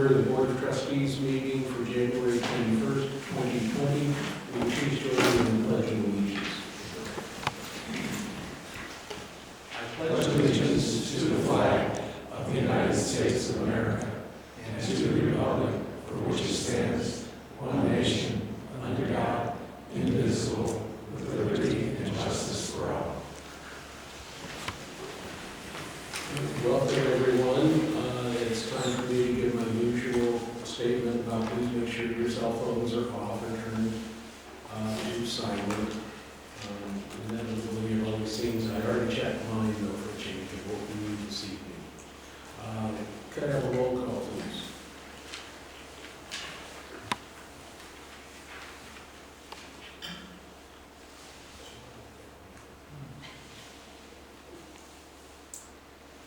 order the Board of Trustees meeting for January 21st, 2020. Will you please join me in pledging allegiance? I pledge allegiance to the flag of the United States of America and to the republic for which it stands, one nation, under God, indivisible, with liberty and justice for all. Welcome, everyone. It's time for me to give my usual statement about please make sure your cell phones are off or turned to silent. Inevitably, all these things, I already checked mine though for a change of what we need this evening. Could I have a roll call, please?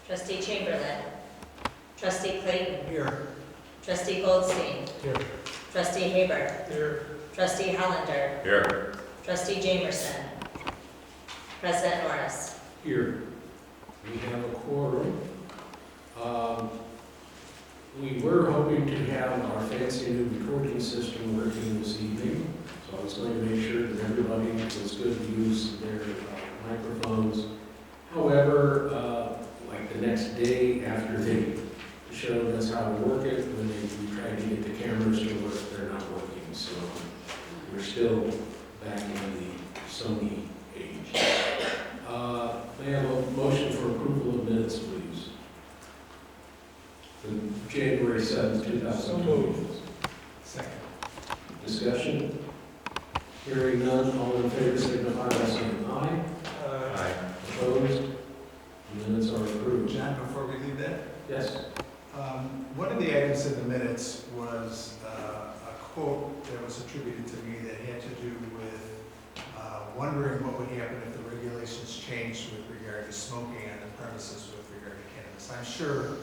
Trustee Chamberlain. Trustee Clayton. Here. Trustee Goldstein. Here. Trustee Haber. Here. Trustee Hollander. Here. Trustee Jamerson. President Norris. Here. We have a quorum. We were hoping to have our fancy new recording system working this evening, so I was going to make sure that everybody was good to use their microphones. However, like the next day after they showed us how to work it, when we tried to get the cameras to work, they're not working, so we're still back in the Sony age. May I have a motion for approval of minutes, please? For January 7th, 2020. Second. Discussion? Hearing none, all in favor signify by saying aye. Aye. Opposed? Minutes are approved. John, before we leave that, Yes? one of the items in the minutes was a quote that was attributed to me that had to do with wondering what would happen if the regulations changed with regard to smoking on the premises with regard to cannabis. I'm sure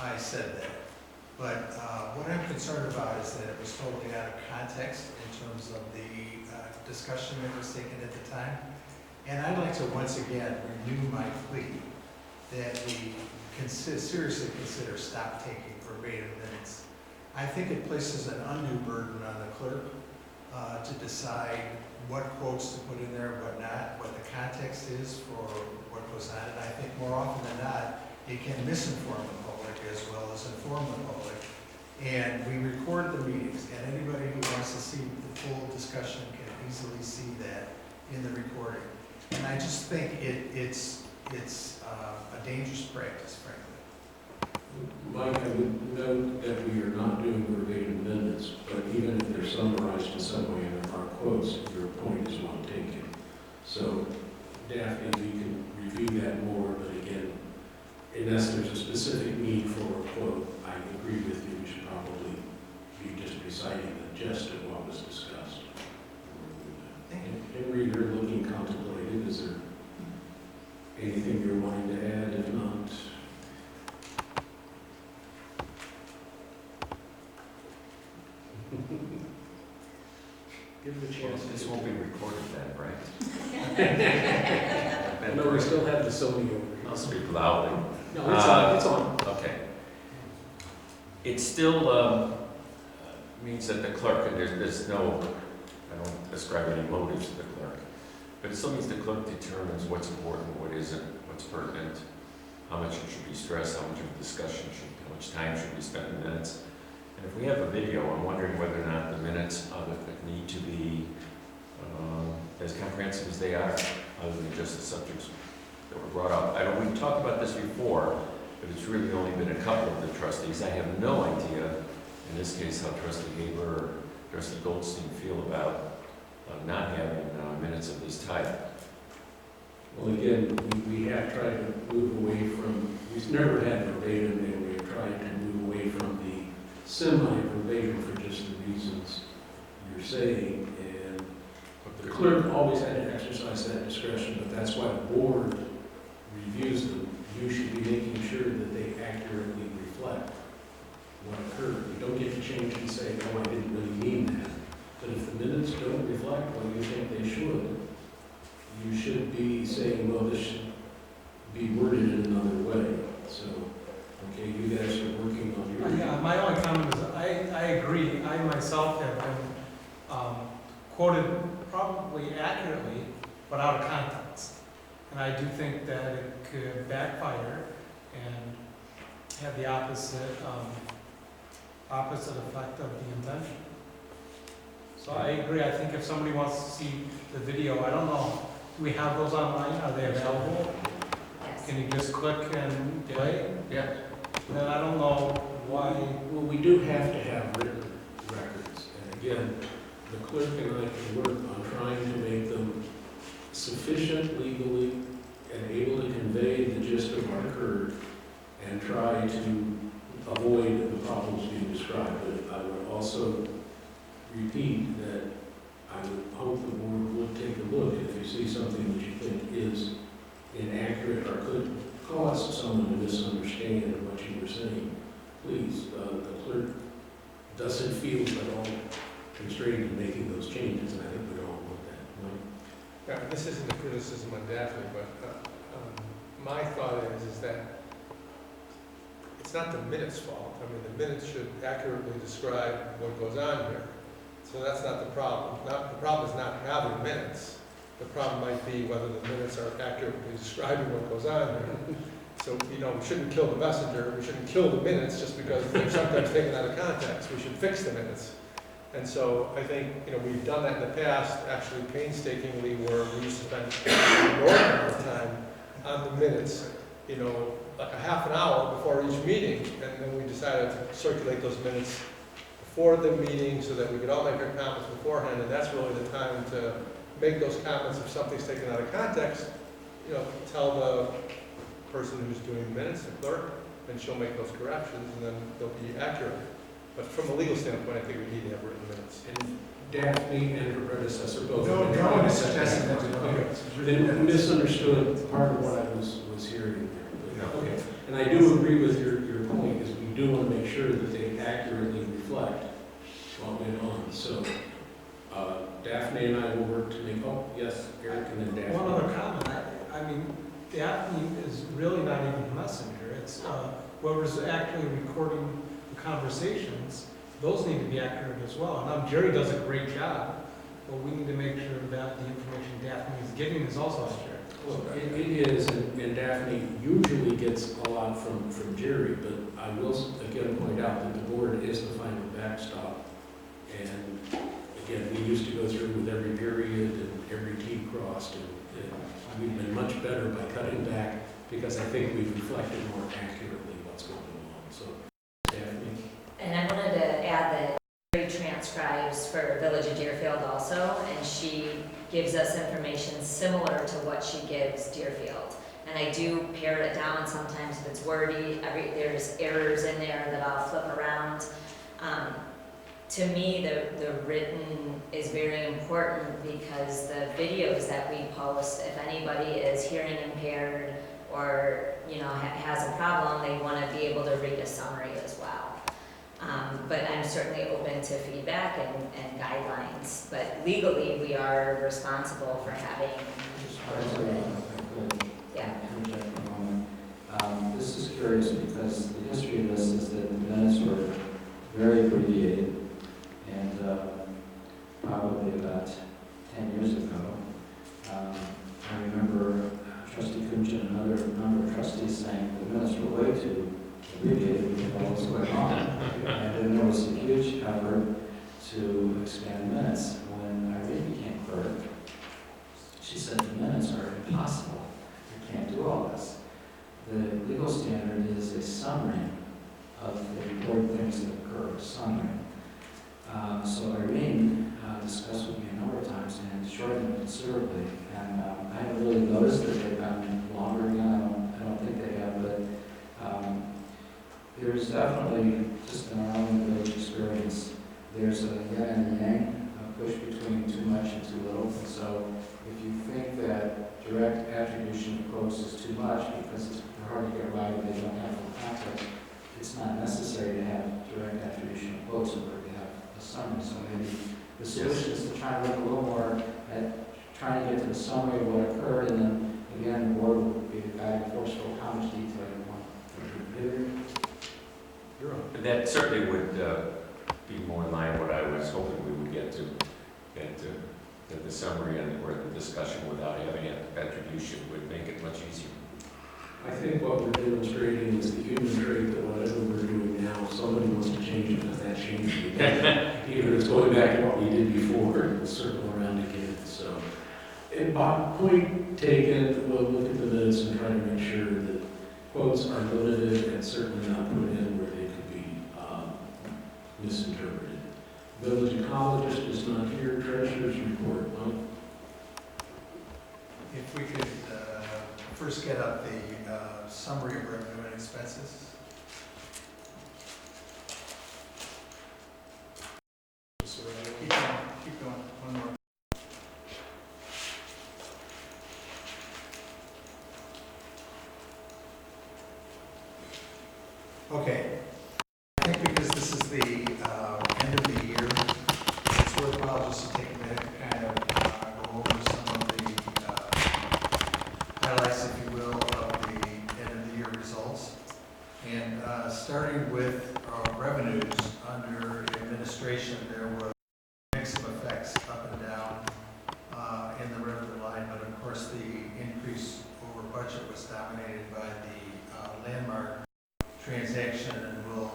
I said that, but what I'm concerned about is that it was totally out of context in terms of the discussion that was taken at the time. And I'd like to once again renew my plea that we seriously consider stop taking verbatim minutes. I think it places an undue burden on the clerk to decide what quotes to put in there, what not, what the context is for what goes on. And I think more often than not, it can misinform the public as well as inform the public. And we record the meetings, and anybody who wants to see the full discussion can easily see that in the recording. And I just think it's a dangerous practice, frankly. Mike, I would note that we are not doing verbatim minutes, but even if they're summarized in some way in our quotes, your point is well taken. So, Daphne, we can review that more, but again, unless there's a specific need for a quote, I agree with you, we should probably be just reciting the gist of what was discussed. Henry, you're looking contemplative. Is there anything you're wanting to add? If not, give it a chance. This won't be recorded then, right? No, we still have the Sony over I'll here. speak loudly. No, it's on. It's on. Okay. It still means that the clerk, and there's no, I don't describe any motives to the clerk, but it still means the clerk determines what's important, what isn't, what's pertinent, how much it should be stressed, how much of a discussion how much time should be spent in minutes. And if we have a video, I'm wondering whether or not the minutes of it need to be as comprehensive as they are, other than just the subjects that were brought up. We've talked about this before, but it's really only been a couple of the trustees. I have no idea, in this case, how Trustee Haber or Trustee Goldstein feel about not having minutes of this type. Well, again, we have tried to move away from. We've never had verbatim, and we have tried to move away from the semi-verbatim for just the reasons you're saying. And the clerk always had to exercise that discretion, but that's why the board reviews them. You should be making sure that they accurately reflect what occurred. You don't get to change and say, oh, I didn't really mean that. But if the minutes don't reflect what you think they should, you should be saying, well, this should be worded in another way. So, okay, you guys are working on your... Yeah, my only comment is quoted probably accurately, but out of context. And I do think that it could backfire and have the opposite effect of the intention. So I agree, I think if somebody wants to see the video, I don't know, do we have those online, are they available? Yes. Can you just click and play? Yeah. Then I don't know why. Well, we do have to have written records. And again, the clerk and I can work on trying to make them sufficient legally and able to convey the gist of what occurred and try to avoid the problems being described. But I would also repeat that I would hope the board would take a look if you see something that you think is inaccurate or could cause someone to misunderstand what you were saying. Please, the clerk doesn't feel at all constrained in making those changes, and I think we all want that. Mike? Yeah, this isn't a criticism on Daphne, but my thought is that it's not the minutes' fault. I mean, the minutes should accurately describe what goes on here. So that's not the problem. The problem is not having minutes. The problem might be whether the minutes are accurately describing what goes on here. So, you know, we shouldn't kill the messenger, we shouldn't kill the minutes just because they're sometimes taken out of context. We should fix the minutes. And so I think, you know, we've done that in the past, actually painstakingly, where we used to spend an inordinate amount of time on the minutes, you know, like a half an hour before each meeting, and then we decided to circulate those minutes before the meeting so that we could all make our comments beforehand, and that's really the time to make those comments. If something's taken out of context, you know, tell the person who's doing the minutes, the clerk, and she'll make those corrections, and then they'll be accurate. But from a legal standpoint, I think we need to have written minutes. And Daphne and her predecessor both. No, have been no one is trying to set suggesting that that we up. don't. Then misunderstood part of what I was hearing there. But, okay, and I do agree with your point, is we do want to make sure that they accurately reflect what went on. So Daphne and I will work to make, oh, yes, Eric and then Daphne. One other comment, I mean, Daphne is really not even the messenger. It's whoever's actually recording the conversations, those need to be accurate as well. And Jerry does a great job, but we need to make sure that the information Daphne is giving is also accurate. Well, it is, and Daphne usually gets a lot from Jerry, but I will again point out that the board is the final backstop. And again, we used to go through with every period and every T crossed, and we've been much better by cutting back because I think we've reflected more accurately what's going on. So, Daphne? And I wanted to add that Jerry transcribes for Village of Deerfield also, and she gives us information similar to what she gives Deerfield. And I do pare it down sometimes if it's wordy, there's errors in there that I'll flip around. To me, the written is very important because the videos that we post, if anybody is hearing impaired or, you know, has a problem, they want to be able to read a summary as well. But I'm certainly open to feedback and guidelines. But legally, we are responsible for having, yeah. Interject for a moment. This is curious because the history of this is that the minutes were very abbreviated, and probably about 10 years ago, I remember Trustee Kunchen and another number of trustees saying the minutes were way too abbreviated because of what was going on. And then there was a huge effort to expand minutes. When Irene became clerk, she said the minutes are impossible. You can't do all this. The legal standard is a summary of the important things that occur, a summary. So Irene discussed with me a number of times and shortened them considerably. And I haven't really noticed that they've gotten longer again. I don't think they have, but there's definitely, just in our own village experience, there's a yin and yang, a push between too much and too little. And so if you think that direct attribution of quotes is too much because it's hard to get right and they don't have full context, it's not necessary to have direct attribution of quotes in order to have a summary. So maybe the solution is to try and look a little more at trying to get to the summary of what occurred, and then again, the board will be the guiding force for how much detail you want. That certainly would be more in line with what I was hoping we would get to. that the summary and or the discussion without having attribution would make it much easier. I think what we're demonstrating is the human trait that whatever we're doing now, somebody wants to change it, because that changes it again. Even if it's going back to what we did before, and we'll circle around again, so. And Bob, point taken, we'll look at the minutes and try to make sure that quotes are limited and certainly not put in where they could be misinterpreted. Village ecologist is not here, treasurer's report, Mike. If we could first get up the summary of revenue and expenses. Keep going, one more. Okay, I think because this is the end of the year, it's worthwhile just to take a minute to kind of go over some of the highlights, if you will, of the end of the year results. And starting with revenues under administration, there was a mix of effects up and down in the revenue line, but of course the increase over budget was dominated by the landmark transaction, and we'll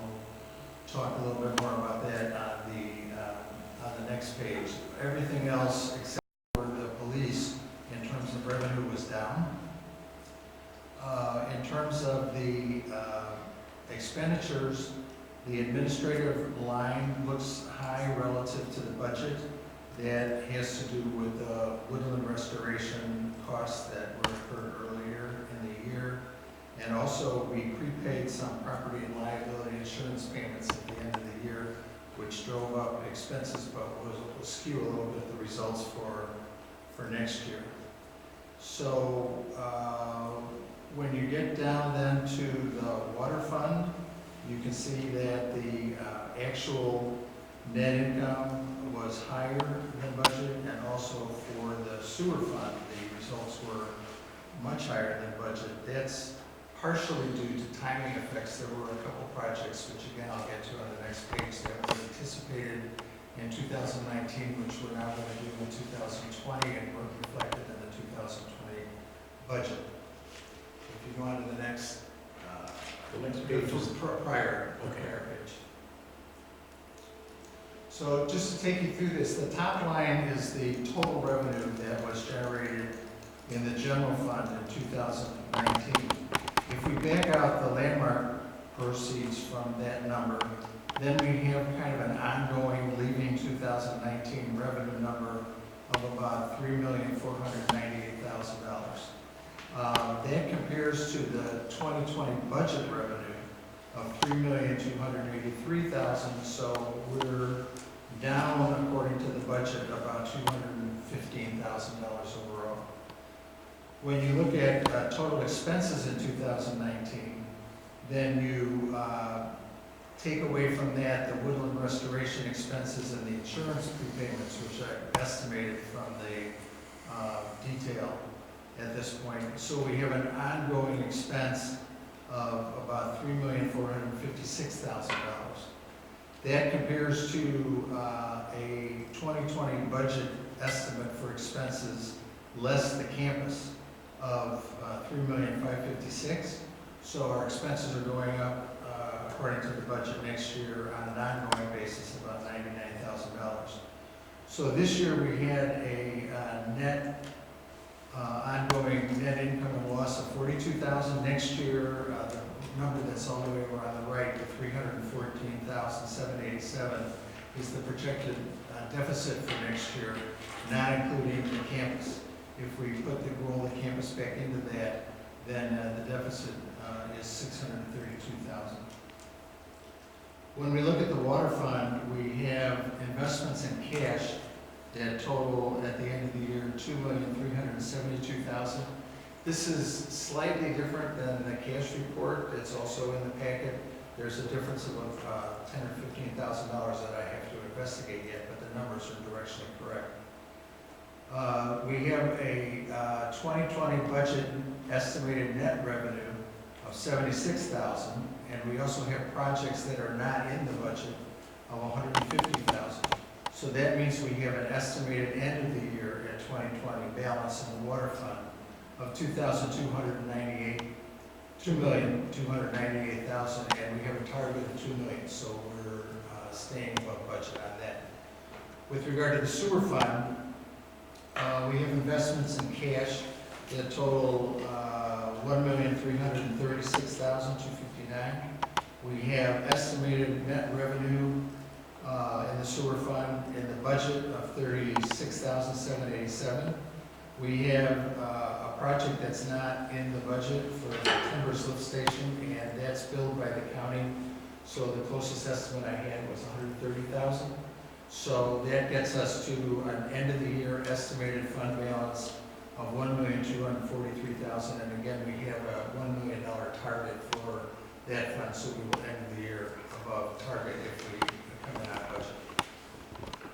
talk a little bit more about that on the next page. Everything else except for the police in terms of revenue was down. In terms of the expenditures, the administrative line looks high relative to the budget. That has to do with the woodland restoration costs that were incurred earlier in the year. And also, we prepaid some property and liability insurance payments at the end of the year, which drove up expenses, but will skew a little bit the results for next year. So when you get down then to the water fund, you can see that the actual net income was higher than budget, and also for the sewer fund, the results were much higher than budget. That's partially due to timing effects. There were a couple projects, which again I'll get to on the next page, that were anticipated in 2019, which we're now going to do in 2020 and were reflected in the 2020 budget. If you go on to the next page, prior page. So just to take you through this, the top line is the total revenue that was generated in the general fund in 2019. If we back out the landmark proceeds from that number, then we have kind of an ongoing leaving 2019 revenue number of about $3,498,000. That compares to the 2020 budget revenue of $3,283,000, so we're down, according to the budget, about $215,000 overall. When you look at total expenses in 2019, then you take away from that the woodland restoration expenses and the insurance prepayments, which I estimated from the detail at this point. So we have an ongoing expense of about $3,456,000. That compares to a 2020 budget estimate for expenses less the campus of $3,556,000. So our expenses are going up according to the budget next year on an ongoing basis about $99,000. So this year we had a net ongoing net income and loss of $42,000. Next year, the number that's all the way over on the right, the $314,787, is the projected deficit for next year, not including the campus. If we roll the campus back into that, then the deficit is $632,000. When we look at the water fund, we have investments in cash that total at the end of the year $2,372,000. This is slightly different than the cash report that's also in the packet. There's a difference of $10,000 or $15,000 that I have to investigate yet, but the numbers are directionally correct. We have a 2020 budget estimated net revenue of $76,000, and we also have projects that are not in the budget of $150,000. So that means we have an estimated end of the year at 2020 balance in the water fund of $2,298,000, and we have a target of $2 million, so we're staying above budget on that. With regard to the sewer fund, we have investments in cash that total $1,336,259. We have estimated net revenue in the sewer fund in the budget of $36,787. We have a project that's not in the budget for the Timbers Lift Station, and that's billed by the county. So the closest estimate I had was $130,000. So that gets us to an end of the year estimated fund balance of $1,243,000. And again, we have a $1 million target for that fund, so we will end the year above target if we come in out budget.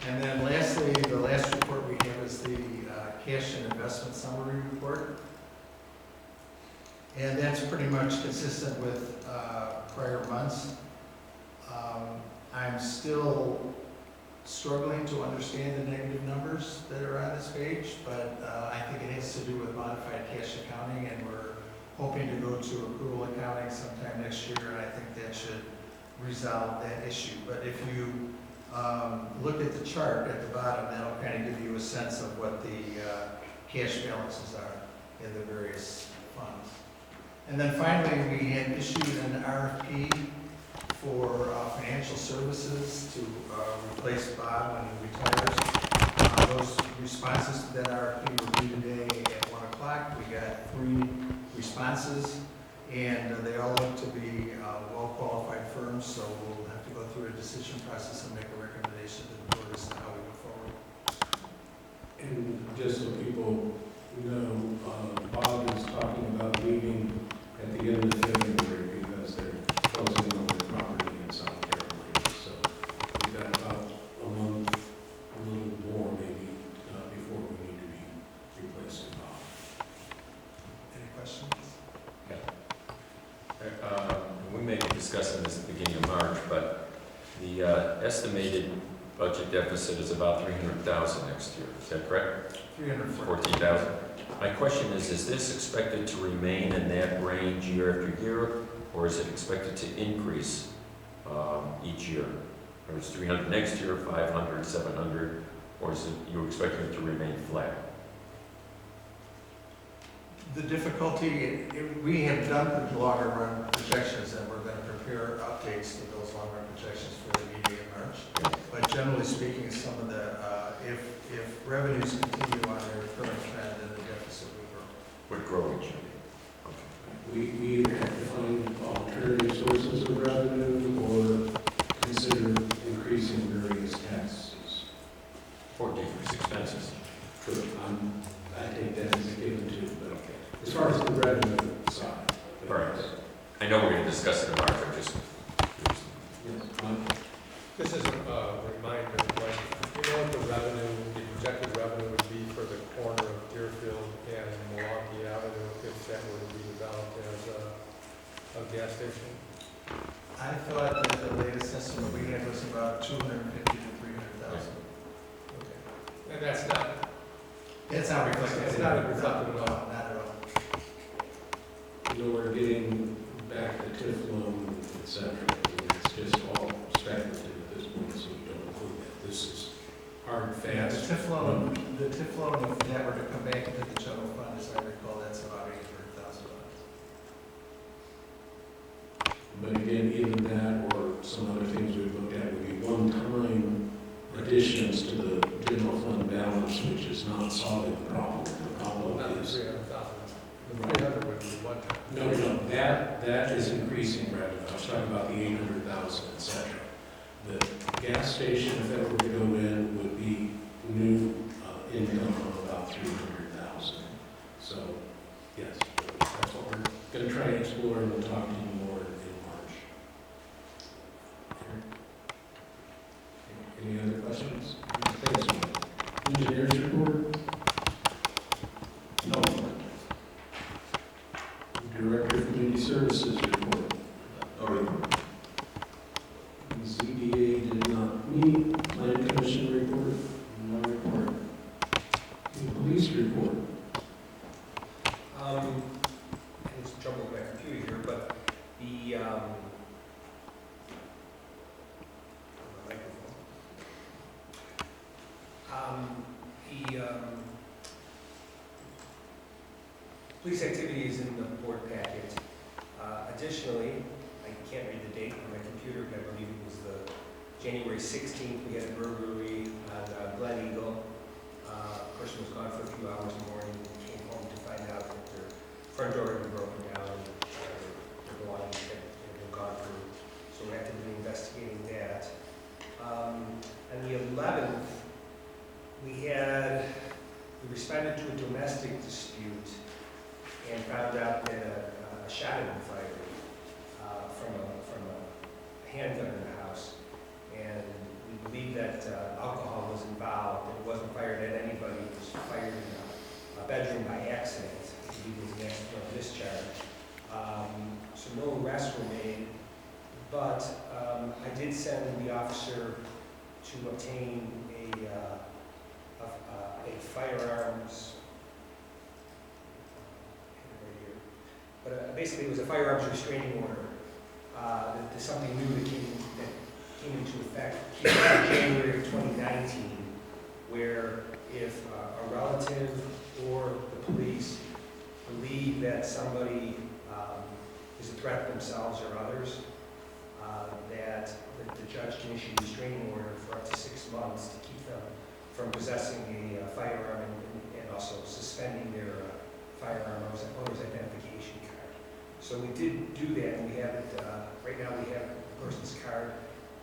And then lastly, the last report we have is the cash and investment summary report. And that's pretty much consistent with prior months. I'm still struggling to understand the negative numbers that are on this page, but I think it has to do with modified cash accounting, and we're hoping to go to accrual accounting sometime next year, and I think that should resolve that issue. But if you look at the chart at the bottom, that'll kind of give you a sense of what the cash balances are in the various funds. And then finally, we had issued an RFP for financial services to replace Bob when he retires. Those responses to that RFP were due today at 1 o'clock. We got 3 responses, and they all look to be well-qualified firms, so we'll have to go through a decision process and make a recommendation to the board as to how we move forward. And just so people know, Bob is talking about leaving at the end of February because they're closing on their property in South Carolina. So we've got about a month, a little more maybe, before we need to be replacing Bob. Any questions? We may be discussing this at the beginning of March, but the estimated budget deficit is about $300,000 next year. Is that correct? 14,000. My question is this expected to remain in that range year after year, or is it expected to increase each year? Or is 300 next year, 500, 700, or is it you expecting it to remain flat? The difficulty, we have done the longer run projections, and we're going to prepare updates to those long run projections for the meeting in March. But generally speaking, some of the, if revenues continue on their current trend, then the deficit Would grow each year. We either have to find alternative sources of revenue or consider increasing various taxes. Or decrease expenses. True. I take that as a given too, but as far as the revenue side. Right. I know we're going to discuss it in March, I'm just. Yes, Mike? This is a reminder, like, you know what the revenue, the projected revenue would be for the corner of Deerfield and Milwaukee Avenue if that were to be developed as a gas station? I thought that the latest estimate we had was about 250 to 300,000. Okay. And that's not, It's not reflected. It's not reflected at all. Not at all. You know, we're getting back to TIF loan, et cetera. It's just all speculative at this point, so we don't include that. This is hard, The fast. TIF loan, if that were to come back into the general fund, as I recall, that's about $800,000. But again, even that or some other things we've looked at would be one-time additions to the general fund balance, which is not solving the problem. The problem not the is, 300,000. The 300 would be one time. no, that is increasing revenue. I was talking about the 800,000, et cetera. The gas station, if that were to go in, would be new income of about 300,000. So, yes, that's what we're going to try and explore, and we'll talk to you more in March. Any other questions? Thanks, Mike. Engineers report? No. Director of Community Services report. ZBA did not meet. Plan Commission report. microphone. The police activity is in the board packet. Additionally, I can't read the date on my computer, but I believe it was the January 16th, we had a burglary on Glen Eagle. Person was gone for a few hours in the morning, came home to find out that their front door had been broken down and their belongings had been gone through. So we're actively investigating that. On the 11th, we responded to a domestic dispute and found out that a shot had been fired from a handgun in the house. And we believe that alcohol was involved. It wasn't fired at anybody. It was fired in a bedroom by accident. I believe it was an accidental discharge. So no arrests were made. But I did send the officer to obtain a firearms. But basically, it was a firearms restraining order. There's something new that came into effect in January of 2019, where if a relative or the police believe that somebody is a threat to themselves or others, that the judge can issue a restraining order for up to 6 months to keep them from possessing a firearm and also suspending their firearm owner's identification card. So we did do that, and we have it, right now we have the person's card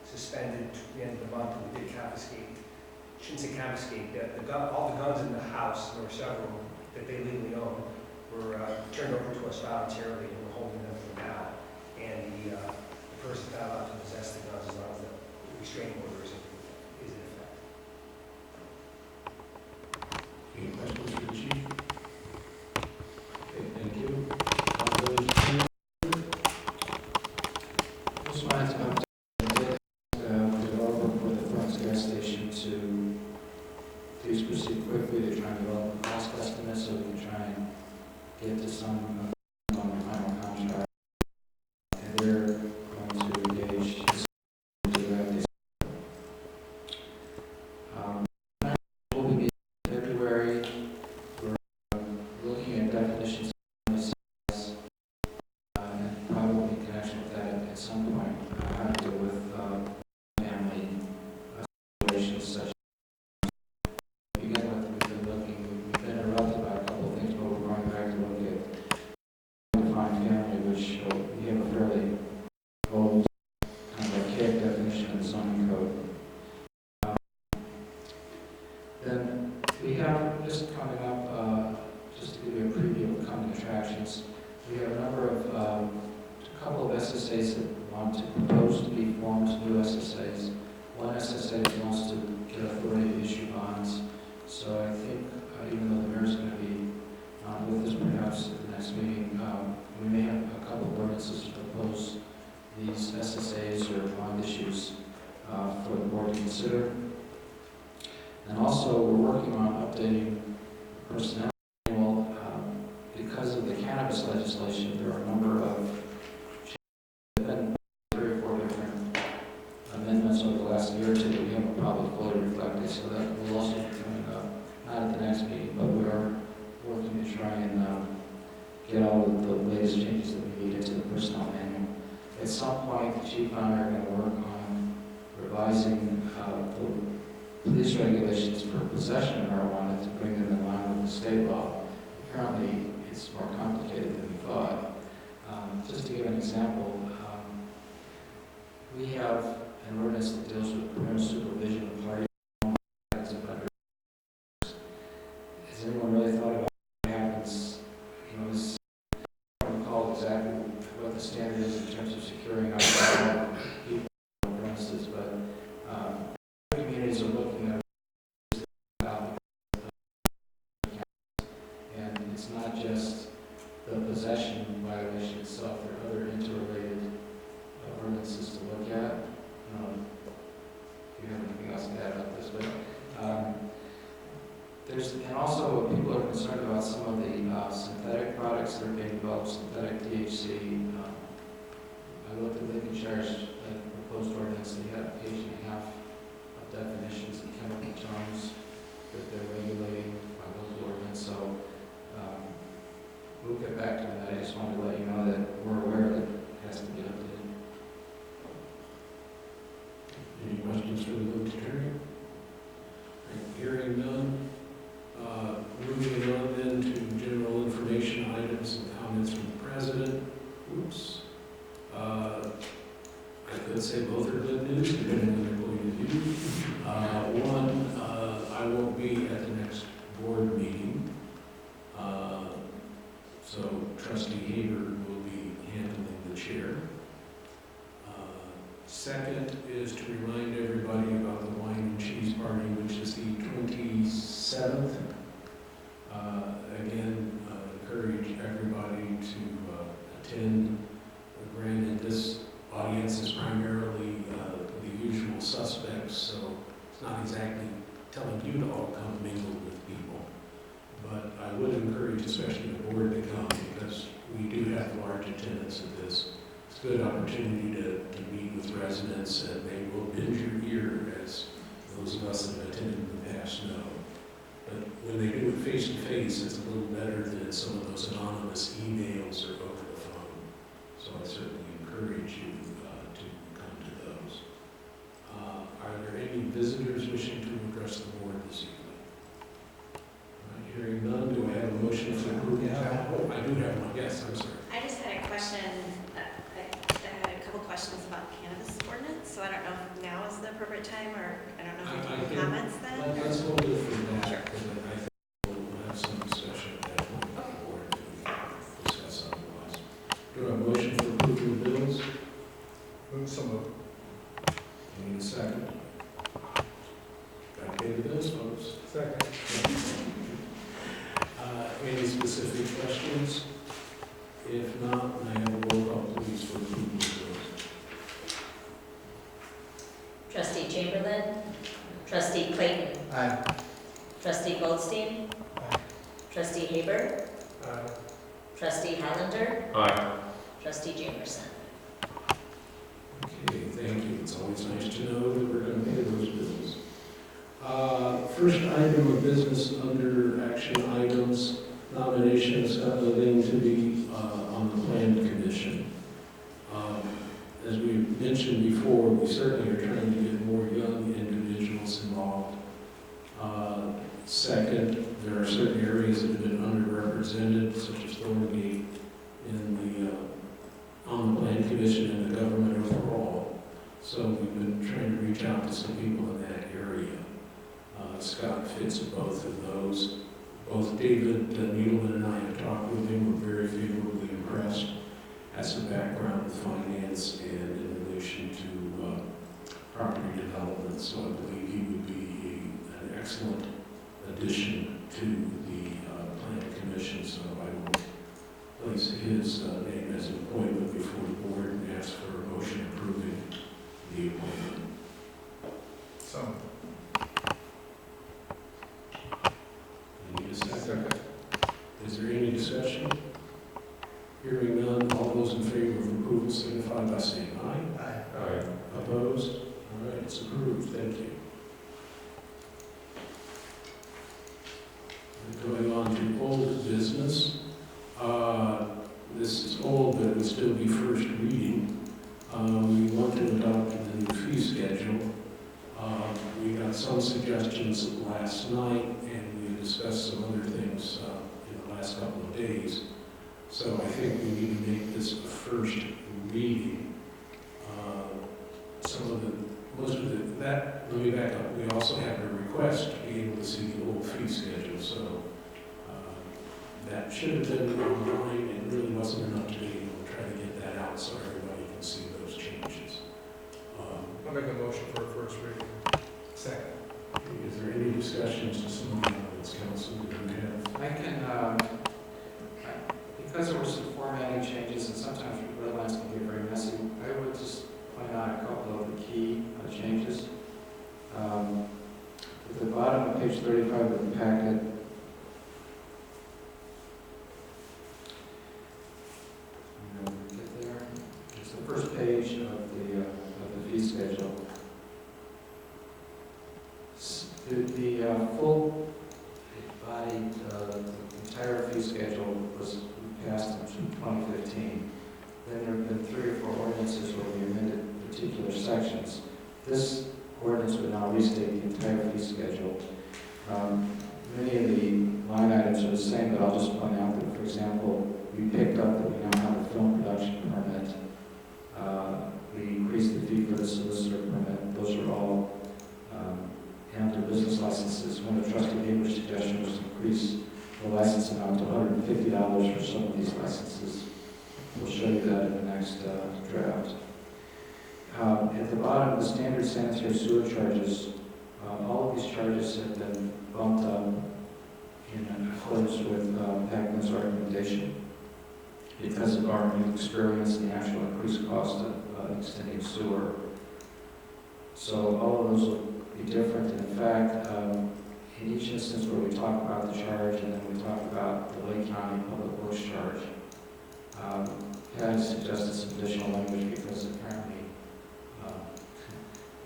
suspended to the end of the month, and we did confiscate, shouldn't say confiscate, all the guns in the house, there were several that they legally own, were turned over to us voluntarily, and we're holding them for now. And the person's not allowed to possess the guns as long as the restraining order is in effect. Any questions for the chief? Okay, thank you. Just wanted to update the developer for the front gas station to please proceed quickly to try and develop a cost estimate so we can try and get to some on the final contract. And they're going to engage to do that. We'll be meeting in February. We're looking at definitions of size, and probably in connection with that at some point, how to deal with family situations such as, begin with, we've been looking, we've been interrupted by a couple of things, but we're going back to look at defined family, which we have a fairly old kind of archaic definition in the zoning code. Then we have, just coming up, just to give you a preview of coming attractions, we have a number of, a couple of SSAs that want to propose to be formed, new SSAs. One SSA wants to get authority to issue bonds. So I think, even though the mayor's going to be with us perhaps at the next meeting, we may have a couple of ordinances to propose these SSAs or bond issues for the board to consider. And also, we're working on updating personnel manual. Because of the cannabis legislation, there are a number of changes. There have been 3 or 4 different amendments over the last year or two that we haven't probably fully reflected, so that will also be coming up, not at the next meeting, but we are working to try and get all of the latest changes that we need into the personnel manual. At some point, the chief and I are going to work on revising the police regulations for possession of marijuana to bring them in line with the state law. Apparently, it's more complicated than we thought. Just to give an example, we have an ordinance that deals with parental supervision of party. Has anyone really thought about what happens? You know, I don't recall exactly what the standard is in terms of securing our people on premises, but communities are looking at and it's not just the possession violation itself, there are other interrelated ordinances to look at. charged proposed ordinance, they had a page and a half of definitions and chemical terms that they're regulating by local ordinance, so we'll get back to that. I just wanted to let you know that we're aware that it has to be updated. Any questions for the village attorney? Hearing none. Moving on then to general information items and comments from the president. Oops. I could say both are good news, depending on their point of view. One, I won't be at the next board meeting. So trustee Haber will be handling the chair. Second is to remind everybody about the wine and cheese party, which is the 27th. Again, encourage everybody to attend. Granted, this audience is primarily the usual suspects, so it's not exactly telling you to all come mingle with people. But I would encourage especially the board to come, because we do have large attendance at this. It's a good opportunity to meet with residents, and they will bend your ear, as those of us that have attended in the past know. But when they do it face to face, it's a little better than some of those anonymous emails or over the phone. So I certainly encourage you to come to those. Are there any visitors wishing to address the board this evening? Hearing none, do I have a motion for approval? Oh, I do have one. Yes, I'm sorry. I just had a question, I had a couple questions about cannabis ordinance, so I don't know if now is the appropriate time, or I don't know if you I have can- comments then? Let's hold it for that, Sure. because I think we'll have some discussion at that point with the board to discuss otherwise. Do I have a motion for approval of bills? Move some of Need a second? Got to pay the bills, folks. Second. Any specific questions? If not, may I have a roll call, please, for approval of bills? Trustee Chamberlain? Trustee Clayton? Aye. Trustee Goldstein? Aye. Trustee Haber? Trustee Hollander? Aye. Trustee Jamerson? Okay, thank you. It's always nice to know that we're going to pay those bills. First item of business under action items, nomination of Scott Levine to be on the Plan Commission. As we mentioned before, we certainly are trying to get more young individuals involved. Second, there are certain areas that have been underrepresented, such as Thorngate, on the Plan Commission and the government overall. So we've been trying to reach out to some people in that area. Scott fits both of those. Both David Needleman and I have talked with him. We're very favorably impressed. Has a background with finance and in relation to property development, so I believe he would be an excellent addition to the Plan Commission. So I will place his name as an appointment before the board and ask for a motion approving the appointment. some. Need a second? Is there any discussion? Hearing none, all those in favor of approval signify by saying aye. Aye. Opposed? All right, it's approved. Thank you. Going on to old business. This is old, but it would still be first reading. We want to adopt the new fee schedule. We got some suggestions last night, and we discussed some other things in the last couple of days. So I think we need to make this a first reading. Let me back up. We also have a request to be able to see the old fee schedule, so that should have been online and really wasn't enough today. We'll try to get that out so everybody can see those changes. I'll make a motion for a first reading. Second. Is there any discussions to some of the elements, council, that we have? I can, because there were some formatting changes and sometimes red lines can get very messy, I would just point out a couple of the key changes. At the bottom of page 35 of the packet, get there. It's the first page of the fee schedule. The full body, the entire fee schedule was passed in 2015. Then there have been 3 or 4 ordinances where we amended particular sections. This ordinance would now restate the entire fee schedule. Many of the line items are the same, but I'll just point out that, for example, we picked up that we now have a film production permit. We increased the fee for the solicitor permit. Those are all under business licenses. One of Trustee Haber's suggestions was to increase the license amount to $150 for some of these licenses. We'll show you that in the next draft. At the bottom, the standard sanitary sewer charges, all of these charges have been bumped up in accordance with Packman's recommendation because of our new experience and the actual increased cost of extending sewer. So all of those will be different. In fact, in each instance where we talk about the charge and then we talk about the Lake County Public Works charge, Pat has suggested some additional language because apparently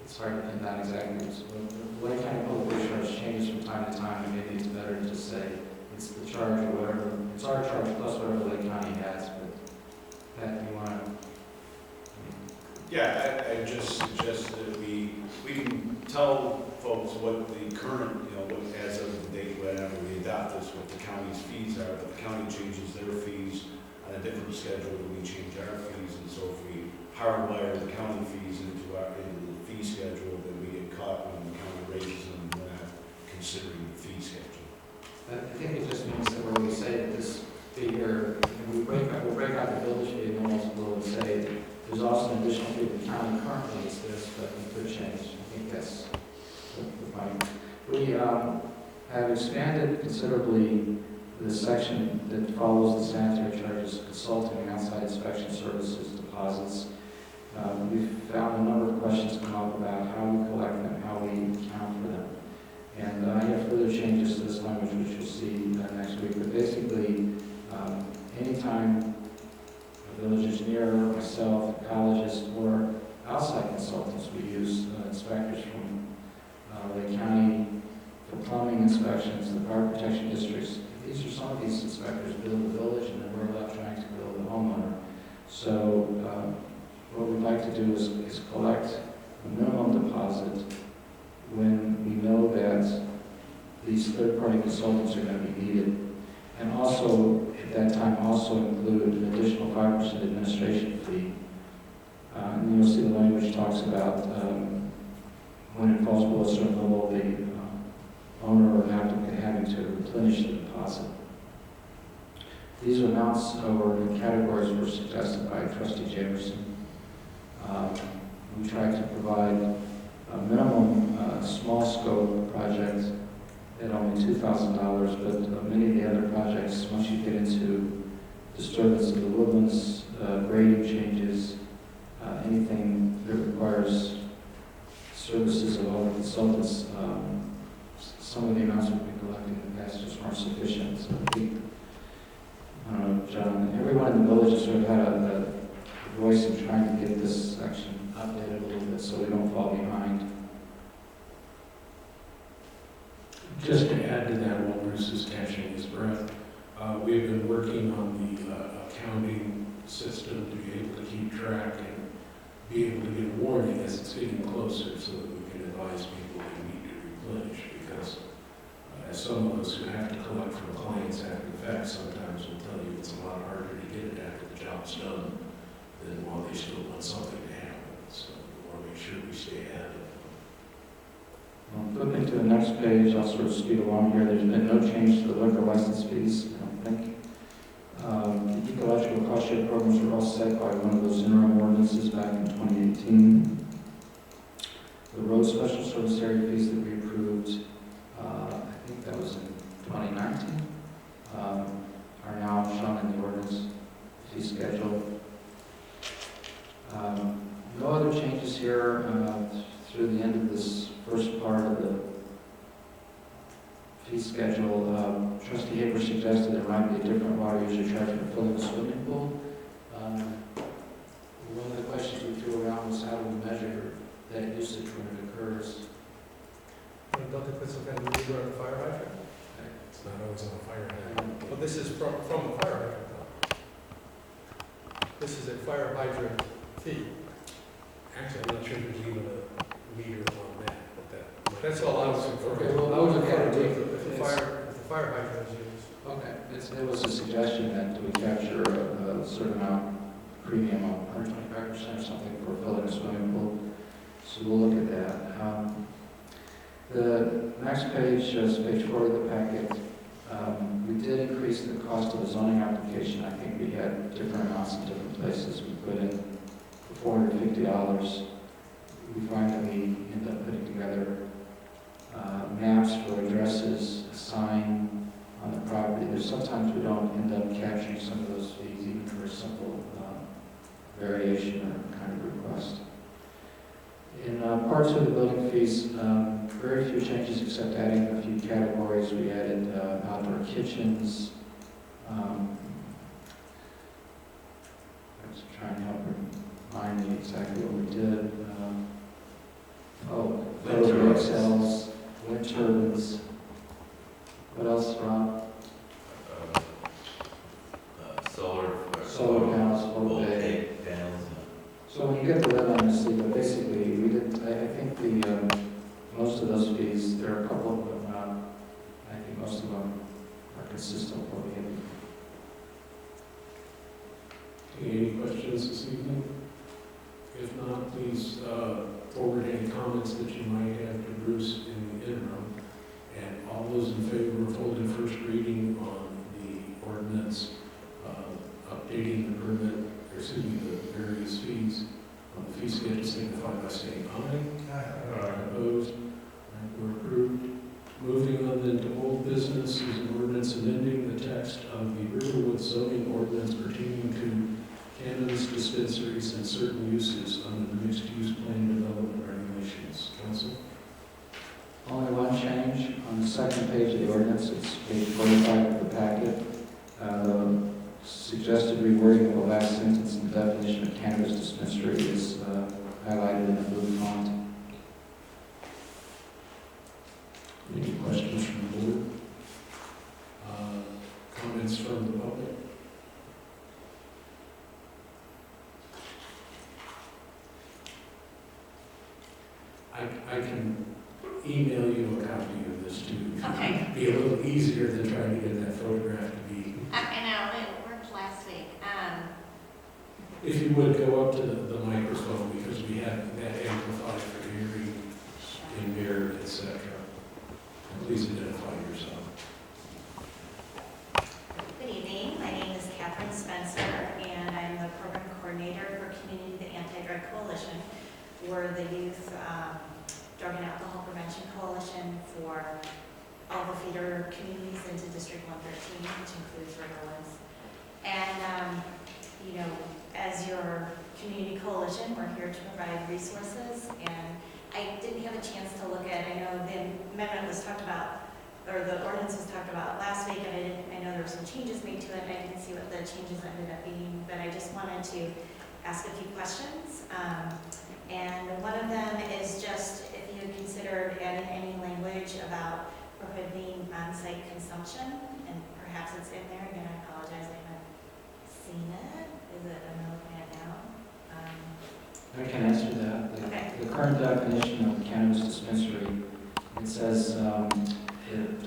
it's hard to pin down exactly. The Lake County Public Works charge changes from time to time, and maybe it's better to just say it's the charge or whatever. It's our charge plus whatever Lake County has. But Pat, you want to? Yeah, I just suggest that we can tell folks what the current, what as of the date whenever we adopt this, what the county's fees are, but the county changes their fees on a different schedule than we change our fees, and so if we hardwire the county fees into the fee schedule, then we get caught when the county raises them, and we're not considering the fee schedule. I think it just means that when we say that this figure, we'll break out the village fee and we'll say there's also an additional fee the county currently is this, but it could change. I think that's the point. We have expanded considerably the section that follows the sanitary charges, consulting and outside inspection services, deposits. We've found a number of questions come up about how we collect them, how we account for them. And I have further changes to this language, which you'll see next week. But basically, anytime a village engineer, myself, ecologist, or outside consultants, we use inspectors from Lake County for plumbing inspections, the fire protection districts. These are some of these inspectors build the village, and then we're left trying to build the homeowner. So what we'd like to do is collect a minimum deposit when we know that these third-party consultants are going to be needed. And also, at that time, also include an additional 5% administration fee. And you'll see the language talks about when it falls below a certain level, the owner or applicant having to replenish the deposit. These amounts or the categories were suggested by Trustee Jamerson. We tried to provide a minimum small scope project at only $2,000, but many of the other projects, once you get into disturbance of the woodlands, grading changes, anything that requires services of other consultants, some of the amounts we've been collecting in the past just weren't sufficient. So I think, John, everyone in the village has sort of had a voice in trying to get this section updated a little bit so we don't fall behind. Just to add to that, while Bruce is catching his breath, we've been working on the accounting system to be able to keep track and be able to get a warning as it's getting closer so that we can advise people they need to replenish, because as some of us who have to collect from clients after the fact sometimes will tell you it's a lot harder to get it after the job's done than while they still want something to happen. So we want to make sure we stay ahead of it. Flipping to the next page, I'll sort of speed along here. There's been no change to the liquor license fees, I don't think. The ecological cost share programs were all set by one of those interim ordinances back in 2018. The road special service area fees that we approved, I think that was in 2019, are now shown in the ordinance fee schedule. No other changes here through the end of this first part of the fee schedule. Trustee Haber suggested there might be a different water user charge for filling a swimming pool. One of the questions we this is a fire hydrant fee. Actually, I'm not sure there's even a meter on that, but that. That's all I was referring to. Okay, well, I was we'll look at referring it. to if the fire hydrant is used. Okay, it was a suggestion that we capture a certain amount premium on 125% or something for filling a swimming pool. So we'll look at that. The next page is page 4 of the packet. We did increase the cost of the zoning application. I think we had different amounts in different places. We put in $450. We finally end up putting together maps for addresses, a sign on the property. There's sometimes we don't end up capturing some of those fees, even for a simple variation or kind of request. In parts of the building fees, very few changes except adding a few categories. We added outdoor kitchens. I was trying to help remind me exactly what we did. Photovoltaic cells, wind turbines. What else, Rob? Solar panels, photovoltaic. panels. So when you get the red line, you see, but basically, we did, I think the, most of those fees, there are a couple, but not, I think most of them are consistent with what we have. Any questions this evening? If not, please forward any comments that you might have to Bruce in the interim. And all those in favor of holding first reading on the ordinance, updating the permit, or excuse me, the various fees on the fee schedule, signify by saying aye. Opposed? We're approved. Moving on then to old business is an ordinance amending the text of the Riverwood zoning ordinance pertaining to cannabis dispensaries and certain uses under the mixed-use plan development regulations. Council? Only one change on the second page of the ordinance, it's page 45 of the packet. Suggested rewording of the last sentence in the definition of cannabis dispensary is highlighted in a blue font. Any questions from the board? Comments from the public? I can email you a copy of this too. Okay. It'd be a little easier than trying to get that photograph to be. I know, it worked last week. If you would go up to the microphone, because we have that amplified for hearing in mirror, etc. Please identify yourself. Good evening, my name is Catherine Spencer, and I'm the program coordinator for Community the Anti-Drug Coalition. We're the youth drug and alcohol prevention coalition for all the feeder communities into District 113, which includes Riverwoods. And, you know, as your community coalition, we're here to provide resources. And I didn't have a chance to look at, I know the amendment was talked about, or the ordinance was talked about last week, and I know there were some changes made to it. I didn't see what the changes ended up being, but I just wanted to ask a few questions. And one of them is just if you considered adding any language about prohibiting on-site consumption, and perhaps it's in there, again, I apologize, I haven't seen it. Is it, I'm looking at it now? I can answer that. Okay. The current definition of cannabis dispensary, it says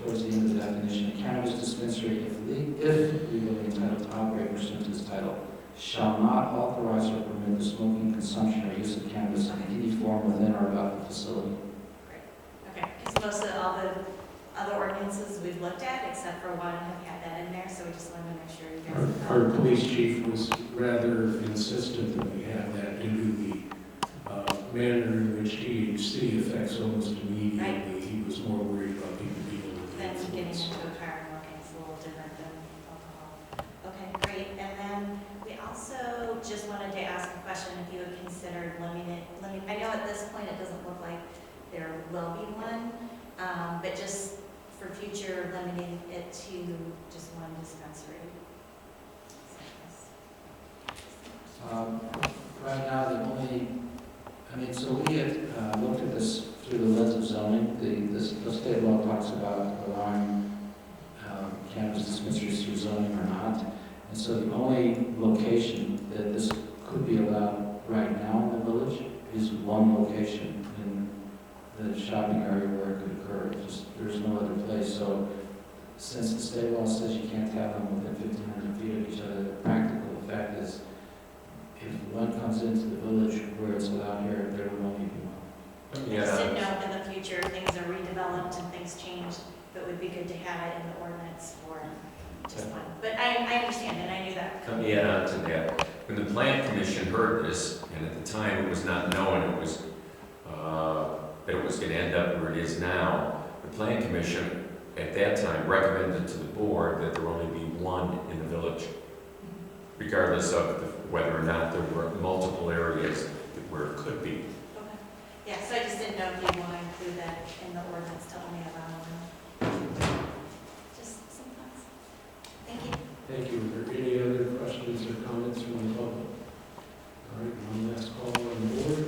towards the end of the definition, a cannabis dispensary, if legally entitled to operate pursuant to this title, shall not authorize or permit the smoking, consumption, or use of cannabis in any form within or about the facility. Okay, because most of all the other ordinances we've looked at, except for one, have had that in there, so we just wanted to make sure you guys. Our police chief was rather insistent that we have that due to the manner in which THC affects almost immediately. Right. He was more worried about people being able to Then getting influence. into a car and walking is a little different than alcohol. Okay, great. And then we also just wanted to ask a question if you would consider limiting, I know at this point it doesn't look like there will be one, but just for future, limiting it to just one dispensary. Right now, the only, so we had looked at this through the lens of zoning. The state law talks about allowing cannabis dispensaries through zoning or not. And so the only location that this could be allowed right now in the village is one location in the shopping area where it could occur. There's no other place. So since the state law says you can't have them within 1,500 feet of each other, the practical effect is if one comes into the village where it's allowed here, there will only be one. I just didn't know if in the future things are redeveloped and things change, but it would be good to have it in the ordinance for just one. But I understand, and I knew that. Let me add on to that. When the Plan Commission heard this, and at the time it was not known, that it was going to end up where it is now, the Plan Commission at that time recommended to the board that there only be one in the village, regardless of whether or not there were multiple areas where it could be. Okay. Yeah, so I just didn't know if you want to include that in the ordinance to only allow one. Just some thoughts. Thank you. Thank you. Are there any other questions or comments from the public? All right, one last call on the board.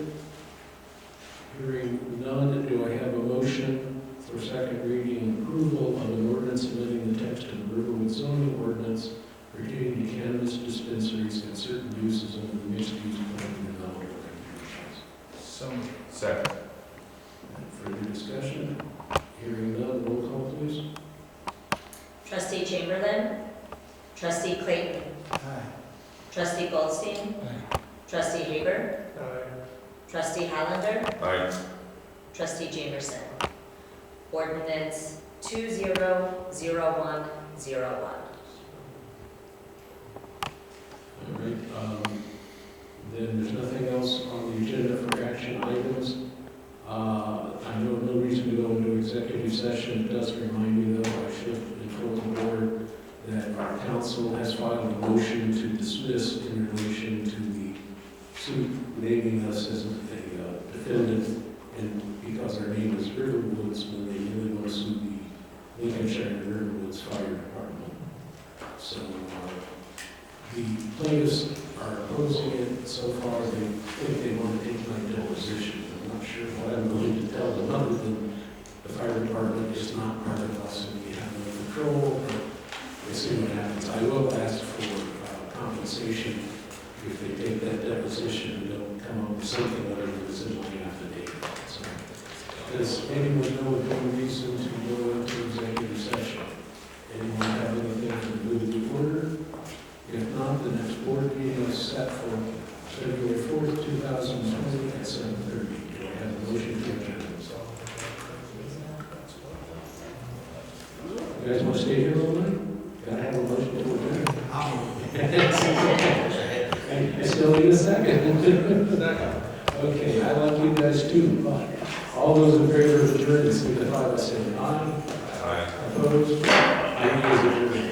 Hearing none, do I have a motion for second reading and approval of an ordinance amending the text of the Riverwood zoning ordinance pertaining to cannabis dispensaries and certain uses under the mixed-use plan development regulations? So, Second. Further discussion? Hearing none, roll call please. Trustee Chamberlain? Trustee Clayton? aye. Trustee Goldstein? Trustee Haber? Trustee Hollander? Aye. Trustee Jamerson? Ordinance 200101. All right, then there's nothing else on the agenda for action items. I know no reason to go into executive session. It does remind me though, I should inform the board that our council has filed a motion to dismiss in relation to the suit naming us as a defendant, and because our name is Riverwoods, when they really want to sue the Lincolnshire Riverwoods Fire Department. So the plaintiffs are opposing it. So far, they think they want to take my deposition. I'm not sure what I'm going to tell them, other than the fire department is not part of us and we have no control, but we'll see what happens. I will ask for compensation if they take that deposition and don't come up with something other than this in my affidavit. So, does anyone know of any reason to go into executive session? Anyone have anything to do with the order? If not, the next board meeting is set for February 4th, 2020 at 7:30. Do I have a motion to adjourn? You guys want to stay here all night? Gotta have a motion to adjourn. I still need a second. Okay, I like you guys too. All those in favor of adjourned, signify by saying aye. Aye. Opposed? Aye.